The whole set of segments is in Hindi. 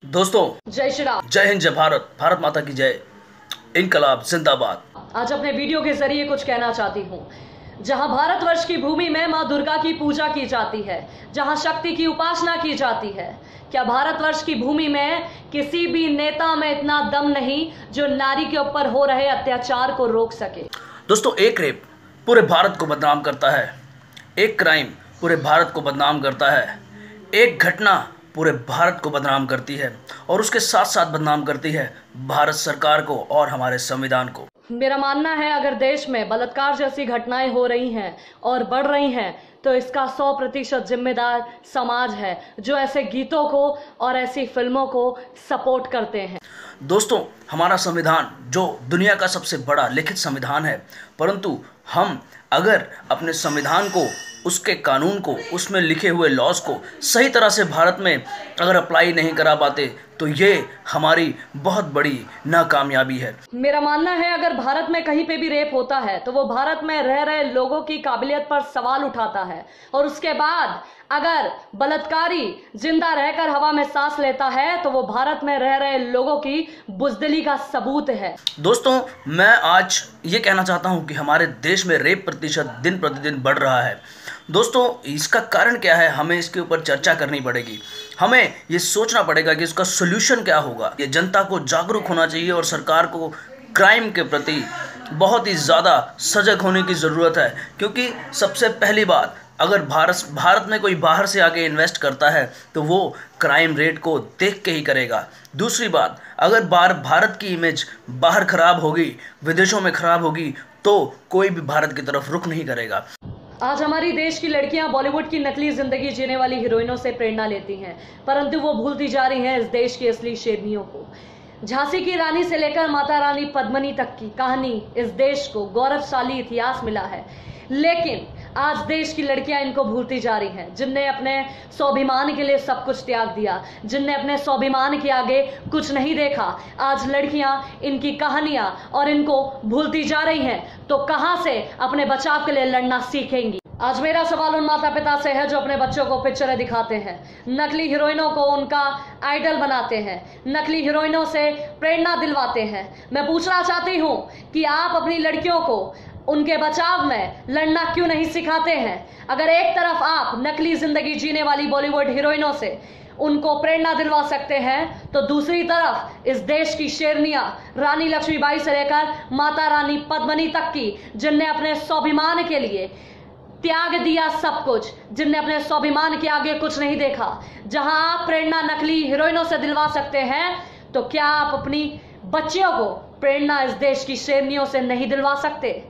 दोस्तों, जय श्री राम। जय हिंद, जय भारत, भारत माता की जय, इनकलाब जिंदाबाद। आज अपने वीडियो के जरिए कुछ कहना चाहती हूँ। जहाँ भारतवर्ष की भूमि में माँ दुर्गा की पूजा की जाती है, जहाँ शक्ति की उपासना की जाती है, क्या भारतवर्ष की भूमि में किसी भी नेता में इतना दम नहीं जो नारी के ऊपर हो रहे अत्याचार को रोक सके। दोस्तों, एक रेप पूरे भारत को बदनाम करता है, एक क्राइम पूरे भारत को बदनाम करता है, एक घटना पूरे भारत को बदनाम करती है और उसके साथ साथ बदनाम करती है भारत सरकार को और हमारे संविधान को। मेरा मानना है, अगर देश में बलात्कार जैसी घटनाएं हो रही हैं और बढ़ रही हैं तो इसका 100% जिम्मेदार समाज है, जो ऐसे गीतों को और ऐसी फिल्मों को सपोर्ट करते हैं। दोस्तों, हमारा संविधान जो दुनिया का सबसे बड़ा लिखित संविधान है, परंतु हम अगर अपने संविधान को, उसके कानून को, उसमें लिखे हुए लॉज को सही तरह से भारत में अगर अप्लाई नहीं करा पाते तो ये हमारी बहुत बड़ी नाकामयाबी है। मेरा मानना है, अगर भारत में कहीं पे भी रेप होता है तो वो भारत में रह रहे लोगों की काबिलियत पर सवाल उठाता है, और उसके बाद अगर बलात्कारी जिंदा रहकर हवा में सांस लेता है तो वो भारत में रह रहे लोगों की बुज़दिली का सबूत है। दोस्तों, मैं आज ये कहना चाहता हूँ कि हमारे देश में रेप प्रतिशत दिन प्रतिदिन बढ़ रहा है। दोस्तों, इसका कारण क्या है, हमें इसके ऊपर चर्चा करनी पड़ेगी। हमें ये सोचना पड़ेगा कि इसका सोल्यूशन क्या होगा। ये जनता को जागरूक होना चाहिए और सरकार को क्राइम के प्रति बहुत ही ज़्यादा सजग होने की ज़रूरत है, क्योंकि सबसे पहली बात, अगर भारत में कोई बाहर से आके इन्वेस्ट करता है तो वो क्राइम रेट को देख के ही करेगा। दूसरी बात, अगर भारत की इमेज बाहर खराब होगी, विदेशों में खराब होगी, तो कोई भी भारत की तरफ रुख नहीं करेगा। आज हमारी देश की लड़कियां बॉलीवुड की नकली जिंदगी जीने वाली हीरोइनों से प्रेरणा लेती हैं, परंतु वो भूलती जा रही हैं इस देश की असली शेरनियों को। झांसी की रानी से लेकर माता रानी पद्मिनी तक की कहानी इस देश को गौरवशाली इतिहास मिला है, लेकिन आज देश की लड़कियां इनको भूलती जा रही हैं, जिनने अपने स्वाभिमान के लिए सब कुछ त्याग दिया, जिनने अपने स्वाभिमान के आगे कुछ नहीं देखा। आज लड़कियां इनकी कहानियां और इनको भूलती जा रही हैं, तो कहां से अपने बचाव के लिए लड़ना सीखेंगी। आज मेरा सवाल उन माता पिता से है जो अपने बच्चों को पिक्चरें दिखाते हैं, नकली हीरोइनों को उनका आइडल बनाते हैं, नकली हीरोइनों से प्रेरणा दिलवाते हैं। मैं पूछना चाहती हूं कि आप अपनी लड़कियों को उनके बचाव में लड़ना क्यों नहीं सिखाते हैं? अगर एक तरफ आप नकली जिंदगी जीने वाली बॉलीवुड हीरोइनों से उनको प्रेरणा दिलवा सकते हैं, तो दूसरी तरफ इस देश की शेरनियां रानी लक्ष्मीबाई से लेकर माता रानी पद्मिनी तक की, जिनने अपने स्वाभिमान के लिए त्याग दिया सब कुछ, जिनने अपने स्वाभिमान के आगे कुछ नहीं देखा, जहां आप प्रेरणा नकली हीरोइनों से दिलवा सकते हैं, तो क्या आप अपनी बच्चियों को प्रेरणा इस देश की शेरनियों से नहीं दिलवा सकते?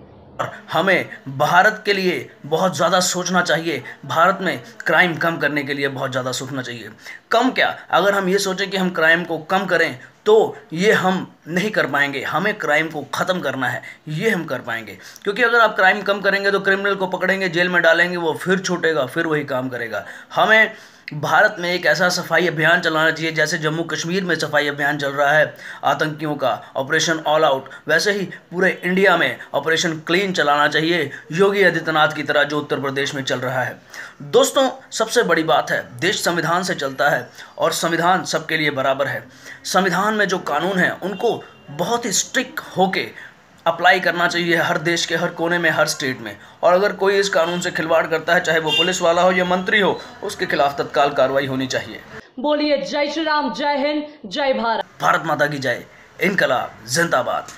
हमें भारत के लिए बहुत ज़्यादा सोचना चाहिए, भारत में क्राइम कम करने के लिए बहुत ज़्यादा सोचना चाहिए। कम क्या, अगर हम ये सोचें कि हम क्राइम को कम करें तो ये हम नहीं कर पाएंगे। हमें क्राइम को ख़त्म करना है, ये हम कर पाएंगे, क्योंकि अगर आप क्राइम कम करेंगे तो क्रिमिनल को पकड़ेंगे, जेल में डालेंगे, वो फिर छूटेगा, फिर वही काम करेगा। हमें भारत में एक ऐसा सफाई अभियान चलाना चाहिए, जैसे जम्मू कश्मीर में सफाई अभियान चल रहा है आतंकियों का, ऑपरेशन ऑल आउट, वैसे ही पूरे इंडिया में ऑपरेशन क्लीन चलाना चाहिए, योगी आदित्यनाथ की तरह जो उत्तर प्रदेश में चल रहा है। दोस्तों, सबसे बड़ी बात है, देश संविधान से चलता है और संविधान सबके लिए बराबर है। संविधान में जो कानून हैं उनको बहुत ही स्ट्रिक्ट होके अप्लाई करना चाहिए हर देश के हर कोने में, हर स्टेट में। और अगर कोई इस कानून से खिलवाड़ करता है, चाहे वो पुलिस वाला हो या मंत्री हो, उसके खिलाफ तत्काल कार्रवाई होनी चाहिए। बोलिए जय श्री राम, जय हिंद, जय भारत, भारत माता की जय, इनकलाब जिंदाबाद।